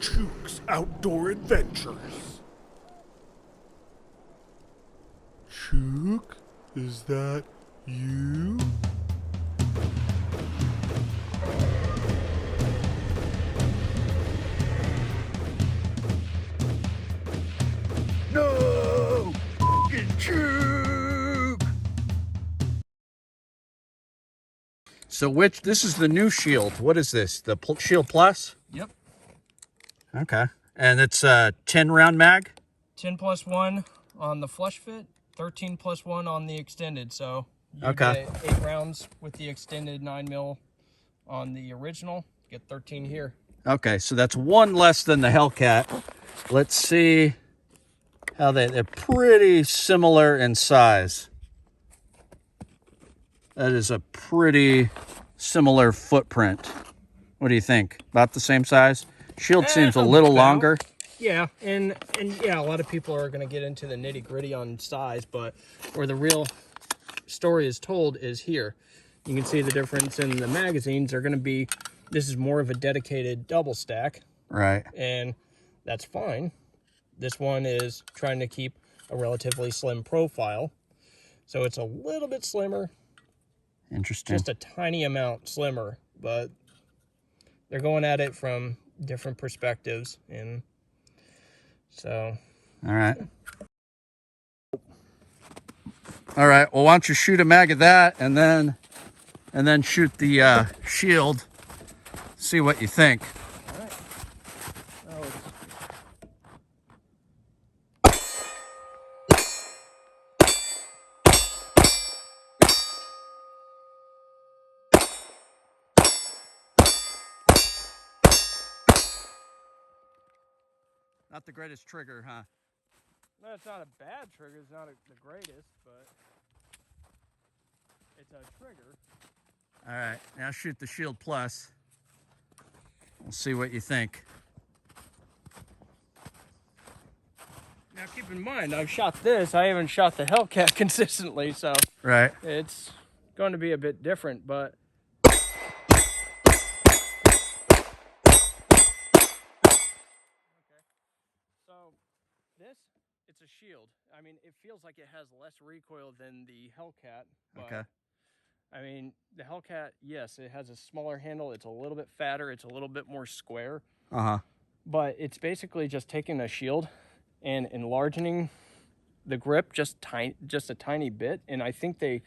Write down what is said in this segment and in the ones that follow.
Chuke's Outdoor Adventures. Chuke, is that you? No! F***ing Chuke! So this is the new Shield. What is this? The Shield Plus? Yep. Okay. And it's a 10 round mag? 10 plus 1 on the flush fit, 13 plus 1 on the extended. So you Okay. get 8 rounds with the extended 9mm on the original. Get 13 here. Okay, so that's one less than the Hellcat. Let's see how they're pretty similar in size. That is a pretty similar footprint. What do you think? About the same size? Shield seems a little longer. Yeah, and yeah, a lot of people are going to get into the nitty gritty on size, but where the real story is told is here. You can see the difference in the magazines are going to be, this is more of a dedicated double stack. Right. And that's fine. This one is trying to keep a relatively slim profile. So it's a little bit slimmer. Interesting. Just a tiny amount slimmer, but they're going at it from different perspectives. And so. All right. All right. Well, why don't you shoot a mag of that and then shoot the Shield. See what you think. All right. Oh, Not the greatest trigger, huh? no, it's not a bad trigger. It's not the greatest, but it's a trigger. All right. Now shoot the Shield Plus. We'll see what you think. Now keep in mind, I've shot this. I haven't shot the Hellcat consistently, so Right. it's going to be a bit different, but so this, it's a Shield. I mean, it feels like it has less recoil than the Hellcat. But, Okay. I mean, the Hellcat, yes, it has a smaller handle. It's a little bit fatter. It's a little bit more square. Uh-huh. But it's basically just taking a Shield and enlarging the grip just a tiny bit. And I think they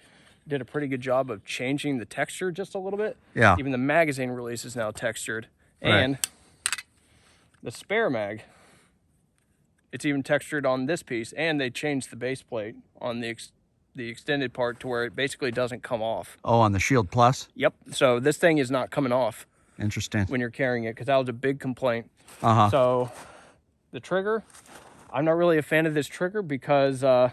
did a pretty good job of changing the texture just a little bit. Yeah. Even the magazine release is now textured. Right. And the spare mag, it's even textured on this piece. And they changed the base plate on the extended part to where it basically doesn't come off. Oh, on the Shield Plus? Yep. So this thing is not coming off Interesting. when you're carrying it, because that was a big complaint. Uh-huh. So the trigger, I'm not really a fan of this trigger because I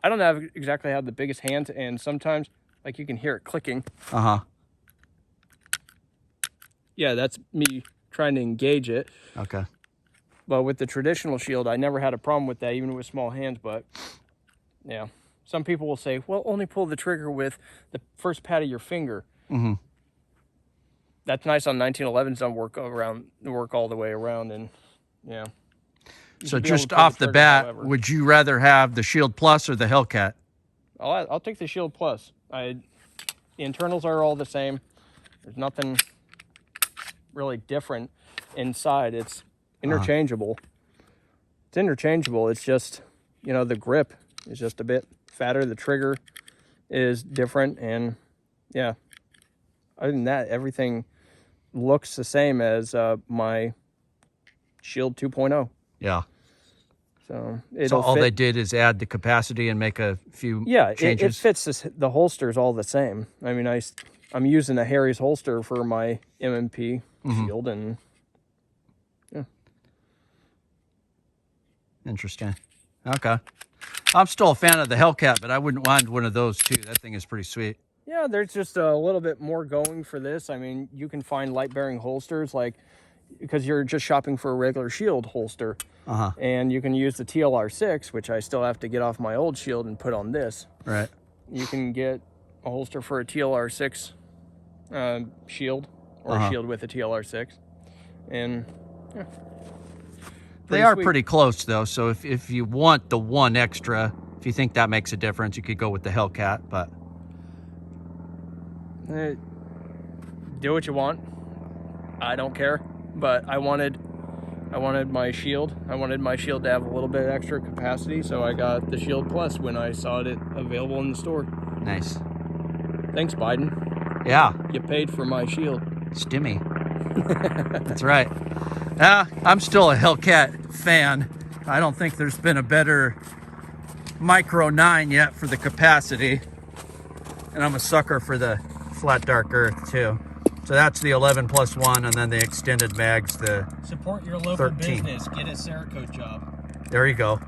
don't exactly have the biggest hands, and sometimes like you can hear it clicking. Uh-huh. Yeah, that's me trying to engage it. Okay. But with the traditional Shield, I never had a problem with that, even with small hands. But yeah, some people will say, well, only pull the trigger with the first pad of your finger. Mm-hmm. That's nice on 1911s. Don't work all the way around, and yeah. So just off the bat, would you rather have the Shield Plus or the Hellcat? I'll take the Shield Plus. The internals are all the same. There's nothing really different inside. It's interchangeable. It's interchangeable. It's just, the grip is just a bit fatter. The trigger is different, and yeah. Other than that, everything looks the same as my Shield 2.0. Yeah. So all they did is add the capacity and make a few it changes? fits the holsters all the same. I mean, I'm using a Harry's holster for my MMP Shield, and yeah. Interesting. Okay. I'm still a fan of the Hellcat, but I wouldn't mind one of those too. That thing is pretty sweet. Yeah, there's just a little bit more going for this. I mean, you can find light-bearing holsters, because you're just shopping for a regular Shield holster. Uh-huh. And you can use the TLR6, which I still have to get off my old Shield and put on this. Right. You can get a holster for a TLR6 Shield, or a Shield with a TLR6. And They are sweet. pretty close though, so if you want the one extra, if you think that makes a difference, you could go with the Hellcat, but Do what you want. I don't care, but I wanted my shield. I wanted my shield to have a little bit extra capacity, so I got the Shield Plus when I saw it available in the store. nice. Thanks, Biden. Yeah, You paid for my shield. stimmy. That's right. I'm still a Hellcat fan. I don't think there's been a better Micro 9 yet for the capacity. And I'm a sucker for the flat dark earth too. So that's the 11+1, and then the extended mags, the Support your local 13. business. Get a Cerakote job. there you go.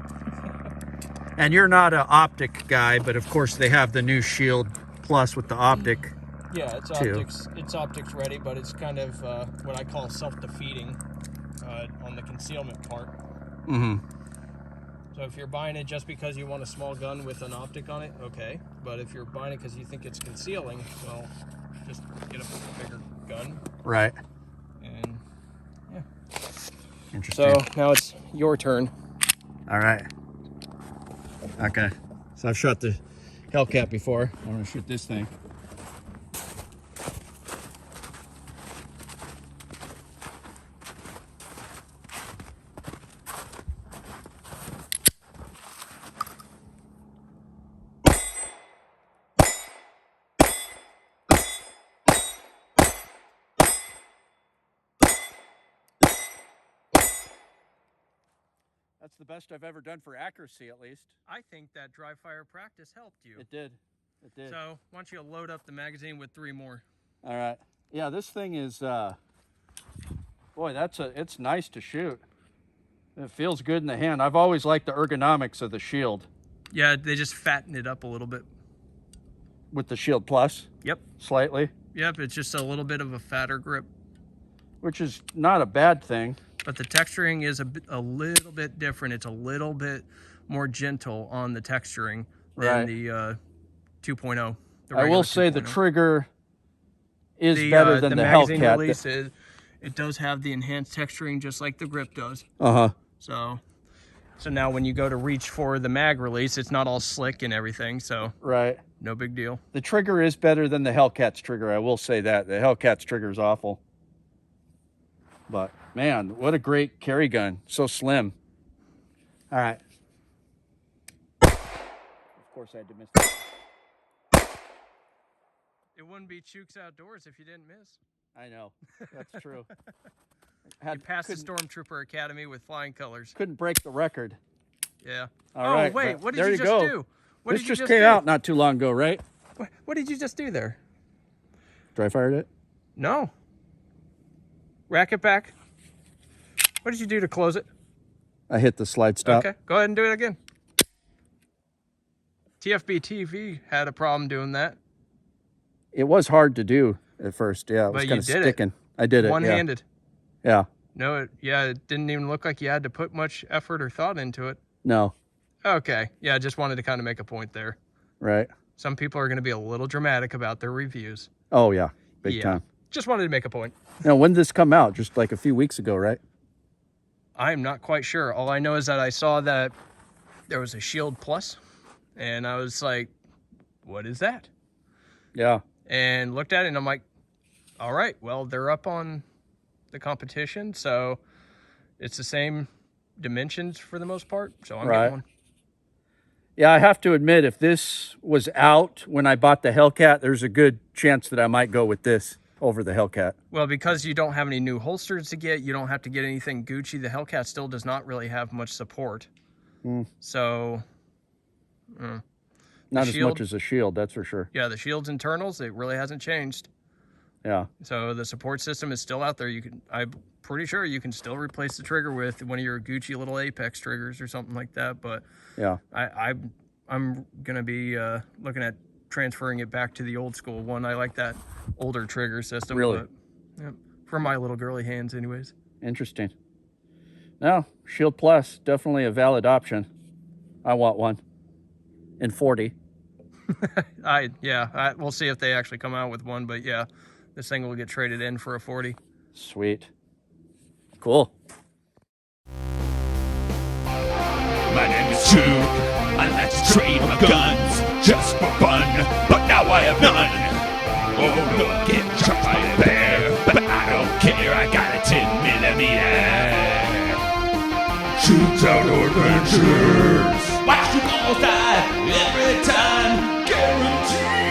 And you're not an optic guy, but of course they have the new Shield Plus with the optic. Yeah, it's too. optics. It's optics ready, but it's kind of what I call self-defeating on the concealment part. Mm-hmm. So if you're buying it just because you want a small gun with an optic on it, okay. But if you're buying it because you think it's concealing, well, just get a bigger gun. Right. And yeah. Interesting. So now it's your turn. All right. Okay. So I've shot the Hellcat before. I'm gonna shoot this thing. That's the best I've ever done for accuracy, at least. I think that dry fire practice helped you. It did. It did. So why don't you load up the magazine with 3 more? All right. Yeah, this thing is, boy, it's nice to shoot. It feels good in the hand. I've always liked the ergonomics of the Shield Yeah, they just fatten it up a little bit. with the Shield Plus, Yep. slightly, Yep, it's just a little bit of a fatter grip. which is not a bad thing. But the texturing is a little bit different. It's a little bit more gentle on the texturing than Right. the 2.0. The I will regular say the 2.0. trigger is better than the magazine Hellcat. release it does have the enhanced texturing just like the grip does. Uh-huh. So now when you go to reach for the mag release, it's not all slick and everything. So Right. no big deal. The trigger is better than the Hellcat's trigger. I will say that. The Hellcat's trigger is awful. But, man, what a great carry gun. So slim. All right. Of course, I had to miss that. It wouldn't be Chuke's Outdoors if you didn't miss. I know. That's true. You passed the Stormtrooper Academy with flying colors. Couldn't break the record. Yeah. All right, wait, but what there did you you just go. do? What This did you just came do? out not too long ago, right? What did you just do there? Dry fired it? No. Rack it back. What did you do to close it? I hit the slide stop. Okay, go ahead and do it again. TFB TV had a problem doing that. It was hard to do at first. Yeah, it was But kind you of did it. sticking. I did it. One-handed. Yeah. No, it didn't even look like you had to put much effort or thought into it. No. Okay, yeah, I just wanted to kind of make a point there. Right. Some people are going to be a little dramatic about their reviews. Oh, yeah. Big Yeah. time. Just wanted to make a point. Now, when did this come out? Just like a few weeks ago, right? I'm not quite sure. All I know is that I saw that there was a Shield Plus, and I was like, what is that? Yeah. And looked at it, and I'm like, all right, well, they're up on the competition, so it's the same dimensions for the most part, so I'm Right. getting one. Yeah, I have to admit, if this was out when I bought the Hellcat, there's a good chance that I might go with this over the Hellcat. Well, because you don't have any new holsters to get, you don't have to get anything Gucci. The Hellcat still does not really have much support. So, Not as Shield- much as a Shield, that's for sure. yeah, the Shield's internals, it really hasn't changed. Yeah. So the support system is still out there. I'm pretty sure you can still replace the trigger with one of your Gucci little Apex triggers or something like that. But Yeah. I'm gonna be looking at transferring it back to the old school one. I like that older trigger system. Really? But, yeah, for my little girly hands, anyways. Interesting. No, Shield Plus, definitely a valid option. I want one in 40. We'll see if they actually come out with one. But yeah, this thing will get traded in for a 40. Sweet. Cool. My name is Chuke. I like to trade my guns just for fun, but now I have none. Oh, look, get shot by a bear, but I don't care. I got a 10mm. Chuke's Outdoor Adventures. Watch you all die every time, guaranteed.